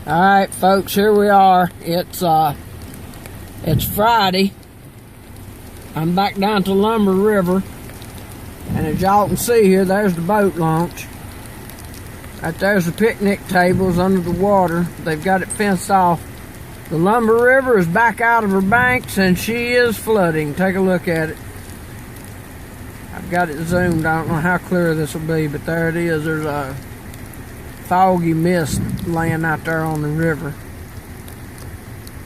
Alright folks, here we are. It's Friday. I'm back down to Lumber River. And as y'all can see here, there's the boat launch. Right there's the picnic tables under the water. They've got it fenced off. The Lumber River is back out of her banks and she is flooding. Take a look at it. I've got it zoomed. I don't know how clear this will be, but there it is. There's a foggy mist laying out there on the river.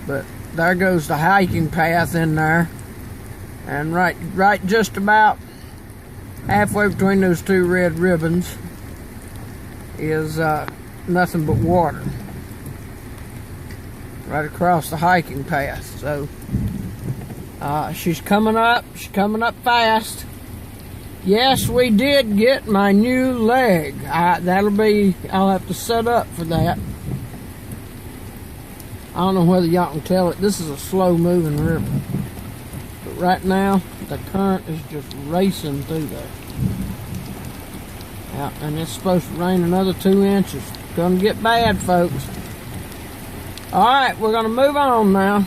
But there goes the hiking path in there. And right just about halfway between those two red ribbons is nothing but water. Right across the hiking path. So she's coming up fast. Yes, we did get my new leg. I'll have to set up for that. I don't know whether y'all can tell it. This is a slow moving river. But right now, the current is just racing through there. Yeah, and it's supposed to rain another 2 inches. Gonna get bad, folks. Alright, we're gonna move on now.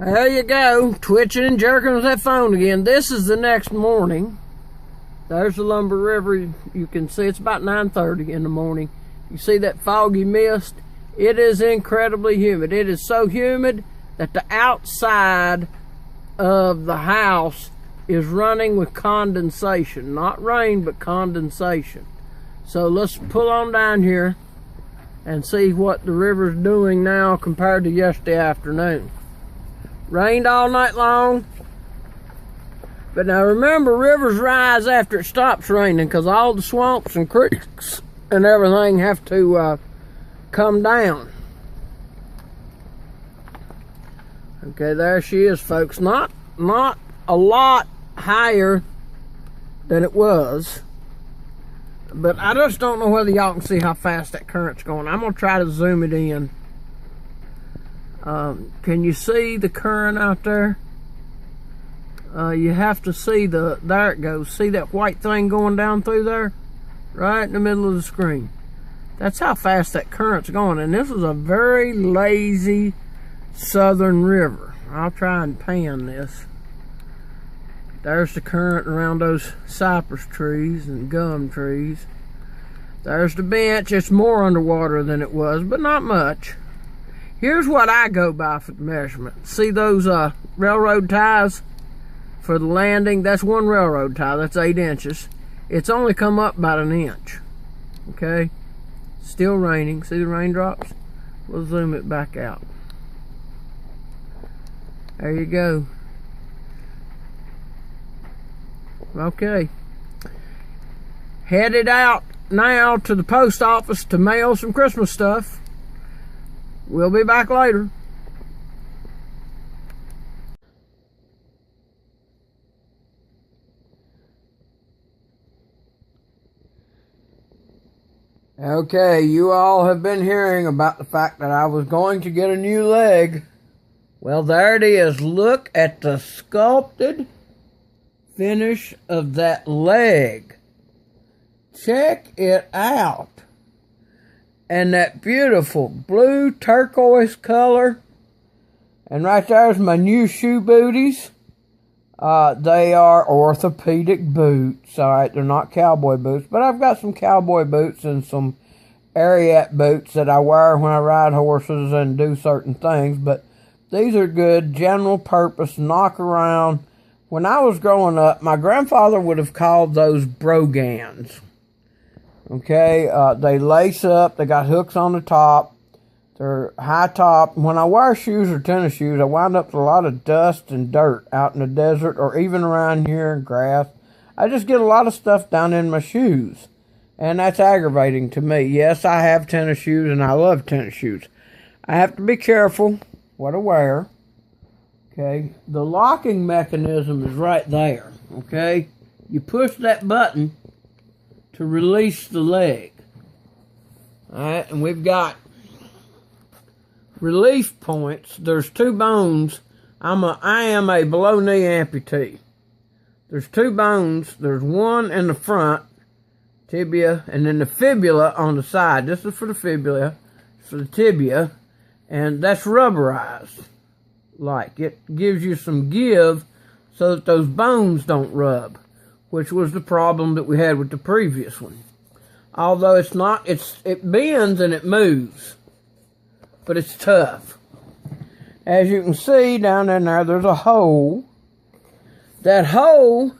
There you go, twitching and jerking with that phone again. This is the next morning. There's the Lumber River. You can see it's about 9:30 in the morning. You see that foggy mist? It is incredibly humid. It is so humid that the outside of the house is running with condensation. Not rain, but condensation. So let's pull on down here and see what the river's doing now compared to yesterday afternoon. Rained all night long. But now remember, rivers rise after it stops raining because all the swamps and creeks and everything have to come down. Okay, there she is, folks. Not a lot higher than it was. But I just don't know whether y'all can see how fast that current's going. I'm going to try to zoom it in. Can you see the current out there? You have to see there it goes. See that white thing going down through there? Right in the middle of the screen. That's how fast that current's going. And this is a very lazy southern river. I'll try and pan this. There's the current around those cypress trees and gum trees. There's the bench. It's more underwater than it was, but not much. Here's what I go by for the measurement. See those railroad ties for the landing? That's one railroad tie. That's 8 inches. It's only come up about 1 inch. Okay? Still raining. See the raindrops? We'll zoom it back out. There you go. Okay. Headed out now to the post office to mail some Christmas stuff. We'll be back later. Okay, you all have been hearing about the fact that I was going to get a new leg. Well, there it is. Look at the sculpted finish of that leg. Check it out. And that beautiful blue turquoise color. And right there's my new shoe booties. They are orthopedic boots. Alright, they're not cowboy boots. But I've got some cowboy boots and some Ariat boots that I wear when I ride horses and do certain things. But these are good general purpose knock around. When I was growing up, my grandfather would have called those brogans. Okay, they lace up, they got hooks on the top, they're high top. When I wear shoes or tennis shoes, I wind up with a lot of dust and dirt out in the desert or even around here in grass. I just get a lot of stuff down in my shoes, and that's aggravating to me. Yes, I have tennis shoes, and I love tennis shoes. I have to be careful what I wear. Okay, the locking mechanism is right there. Okay, you push that button to release the leg. Alright, and we've got relief points. There's 2 bones. I am a below knee amputee. there's two bones. There's one in the front, tibia, and then the fibula on the side. This is for the fibula, for the tibia, and that's rubberized. Like, it gives you some give so that those bones don't rub, which was the problem that we had with the previous one. Although it's not, it bends and it moves, but it's tough. As you can see down in there, there's a hole. That hole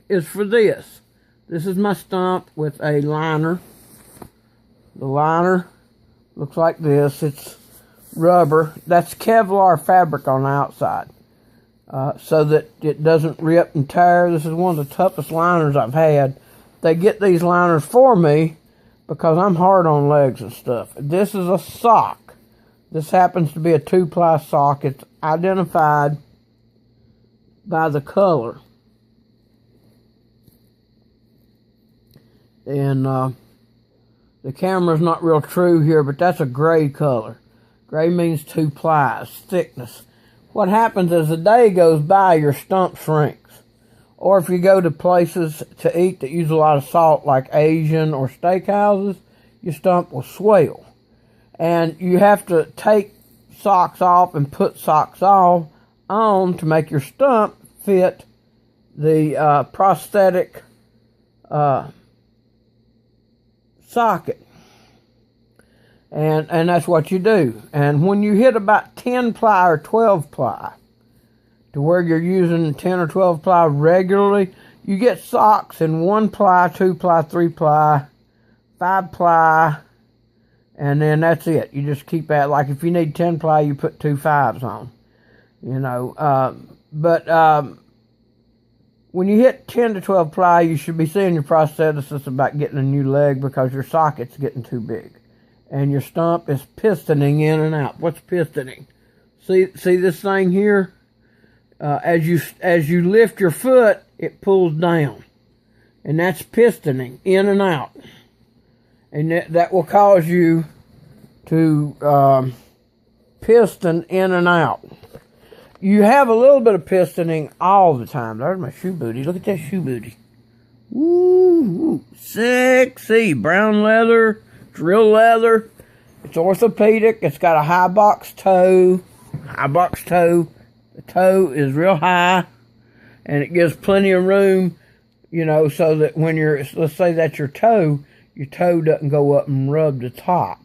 is for this. This is my stump with a liner. The liner looks like this. It's rubber. That's Kevlar fabric on the outside, so that it doesn't rip and tear. This is one of the toughest liners I've had. They get these liners for me because I'm hard on legs and stuff. This is a sock. This happens to be a 2-ply sock. It's identified by the color. And the camera's not real true here, but that's a gray color. Gray means 2 plies, thickness. What happens as the day goes by, your stump shrinks. Or if you go to places to eat that use a lot of salt, like Asian or steakhouses, your stump will swell. And you have to take socks off and put socks on to make your stump fit the prosthetic socket. And that's what you do. And when you hit about 10 ply or 12 ply, to where you're using 10 or 12 ply regularly, you get socks in 1 ply, 2 ply, 3 ply, 5 ply, and then that's it. You just keep at, like if you need 10 ply, you put 2 5s on, you know. But when you hit 10 to 12 ply, you should be seeing your prosthetist about getting a new leg because your socket's getting too big. And your stump is pistoning in and out. What's pistoning? See this thing here? As you lift your foot, it pulls down, and that's pistoning in and out, and that will cause you to piston in and out. You have a little bit of pistoning all the time. There's my shoe booty. Look at that shoe booty. Woo, sexy brown leather. It's real leather. It's orthopedic. It's got a high box toe. The toe is real high, and it gives plenty of room, you know, so that when let's say that's your toe doesn't go up and rub the top.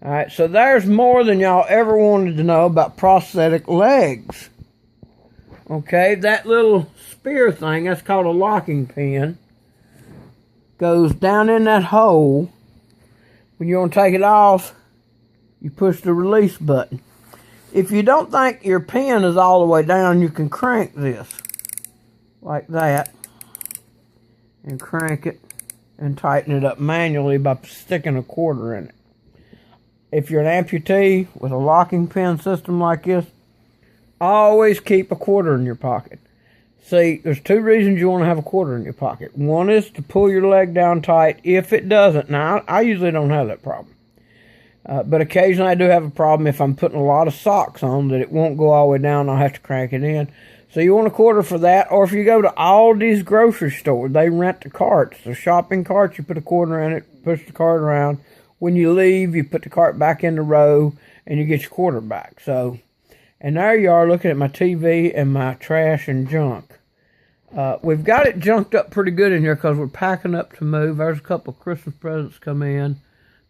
All right, so there's more than y'all ever wanted to know about prosthetic legs. Okay, that little spear thing, that's called a locking pin, goes down in that hole. When you want to take it off, you push the release button. If you don't think your pin is all the way down, you can crank this like that and crank it and tighten it up manually by sticking a quarter in it. If you're an amputee with a locking pin system like this, always keep a quarter in your pocket. See, there's 2 reasons you want to have a quarter in your pocket. One is to pull your leg down tight if it doesn't. Now, I usually don't have that problem. But occasionally I do have a problem if I'm putting a lot of socks on that it won't go all the way down. I'll have to crank it in. So you want a quarter for that. Or if you go to Aldi's grocery store, they rent the carts. The shopping carts, you put a quarter in it, push the cart around. When you leave, you put the cart back in the row, and you get your quarter back. So, and there you are looking at my TV and my trash and junk. We've got it junked up pretty good in here because we're packing up to move. There's a couple of Christmas presents come in.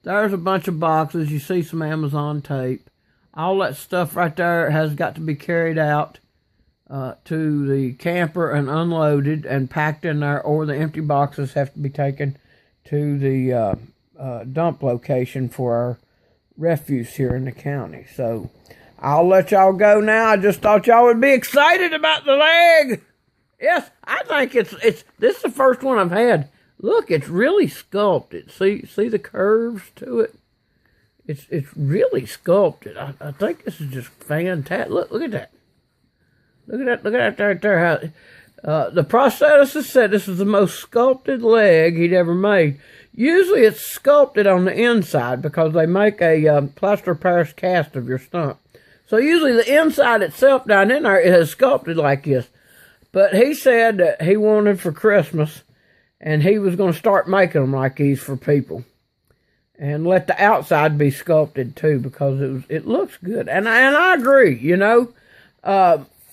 There's a bunch of boxes. You see some Amazon tape. All that stuff right there has got to be carried out to the camper and unloaded and packed in there, or the empty boxes have to be taken to the dump location for our refuse here in the county. So I'll let y'all go now. I just thought y'all would be excited about the leg. Yes, I think it's this is the first one I've had. Look, it's really sculpted. See the curves to it? It's really sculpted. I think this is just fantastic. Look at that. Look at that right there. How the prosthetist said this is the most sculpted leg he'd ever made. Usually it's sculpted on the inside because they make a plaster of Paris cast of your stump. So usually the inside itself down in there is sculpted like this. But he said that he wanted for Christmas, and he was going to start making them like these for people. And let the outside be sculpted too, because it looks good. And I agree, you know.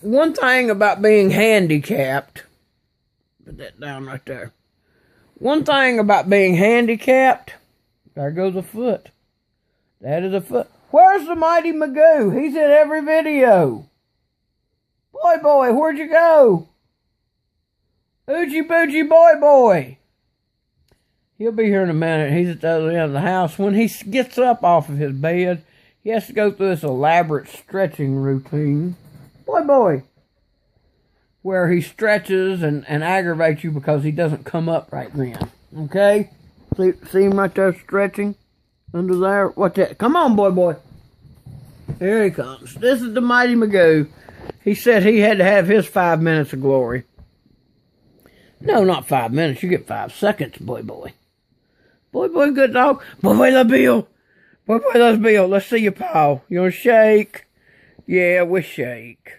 One thing about being handicapped, put that down right there. One thing about being handicapped, there goes a foot. That is a foot. Where's the mighty Magoo? He's in every video. Boy, where'd you go? Oogie boogie boy. He'll be here in a minute. He's at the other end of the house. When he gets up off of his bed, he has to go through this elaborate stretching routine. Boy. Where he stretches and aggravates you because he doesn't come up right then. Okay? See him right there stretching? Under there? What's that? Come on, boy. Here he comes. This is the mighty Magoo. He said he had to have his 5 minutes of glory. No, not 5 minutes. You get 5 seconds, boy. Boy, good dog. Boy, let's Bill. Boy, let's Bill. Let's see your paw. You want to shake? Yeah, we shake.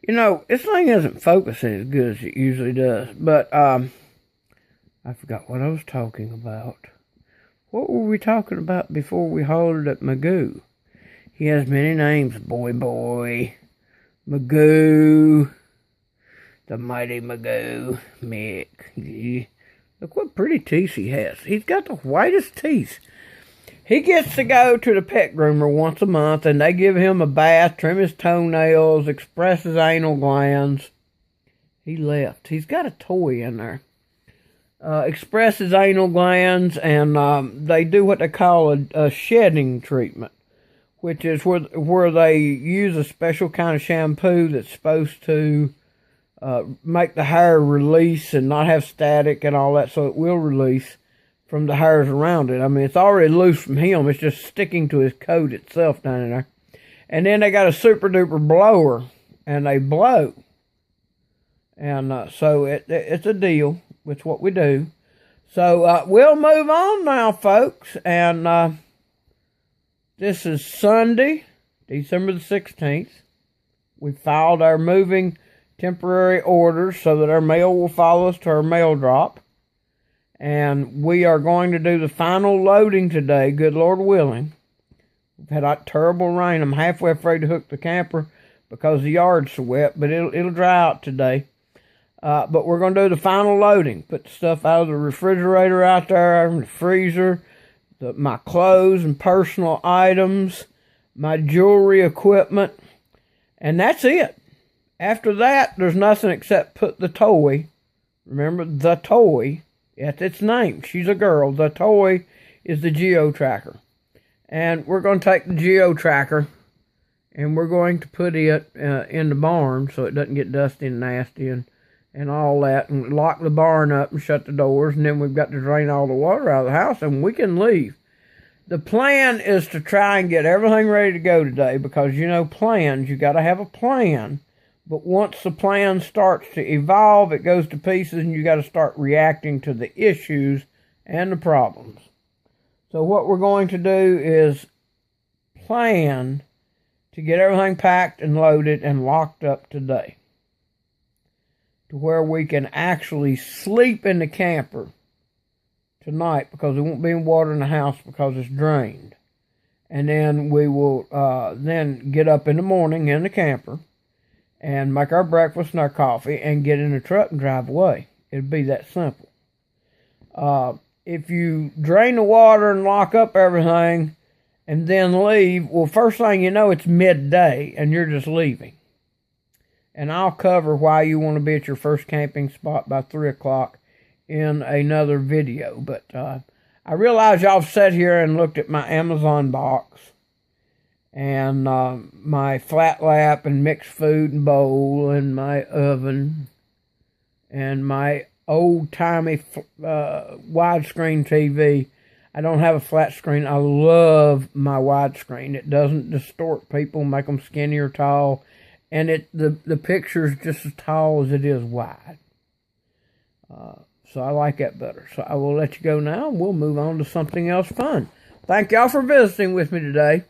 You know, this thing isn't focusing as good as it usually does. But, I forgot what I was talking about. What were we talking about before we hollered at Magoo? He has many names. Boy. Magoo. The mighty Magoo. Mick. Yeah. Look what pretty teeth he has. He's got the whitest teeth. He gets to go to the pet groomer once a month, and they give him a bath, trim his toenails, express his anal glands. He left. He's got a toy in there. Express his anal glands, and they do what they call a shedding treatment, which is where they use a special kind of shampoo that's supposed to make the hair release and not have static and all that, so it will release from the hairs around it. I mean, it's already loose from him. It's just sticking to his coat itself down in there. And then they got a super duper blower, and they blow. And so it's a deal. It's what we do. So we'll move on now, folks. And this is Sunday, December the 16th. We filed our moving temporary orders so that our mail will follow us to our mail drop. And we are going to do the final loading today, good Lord willing. We've had a terrible rain. I'm halfway afraid to hook the camper because the yard's so wet, but it'll dry out today. But we're going to do the final loading. Put the stuff out of the refrigerator out there, the freezer, my clothes and personal items, my jewelry equipment, and that's it. After that, there's nothing except put the toy. Remember, the toy. That's its name. She's a girl. The toy is the geo-tracker. And we're going to take the geo-tracker and we're going to put it in the barn so it doesn't get dusty and nasty and all that, and lock the barn up and shut the doors, and then we've got to drain all the water out of the house and we can leave. The plan is to try and get everything ready to go today because, you know, plans, you got to have a plan. But once the plan starts to evolve, it goes to pieces, and you got to start reacting to the issues and the problems. So what we're going to do is plan to get everything packed and loaded and locked up today, to where we can actually sleep in the camper tonight, because there won't be any water in the house because it's drained. And then we will then get up in the morning in the camper and make our breakfast and our coffee and get in the truck and drive away. It'd be that simple. If you drain the water and lock up everything and then leave, well, first thing you know, it's midday and you're just leaving. And I'll cover why you want to be at your first camping spot by 3 o'clock in another video. But I realize y'all have sat here and looked at my Amazon box and my flat lap and mixed food and bowl and my oven and my old-timey widescreen TV. I don't have a flat screen. I love my widescreen. It doesn't distort people, make them skinny or tall. And the picture's just as tall as it is wide. So I like that better. So I will let you go now, and we'll move on to something else fun. Thank y'all for visiting with me today.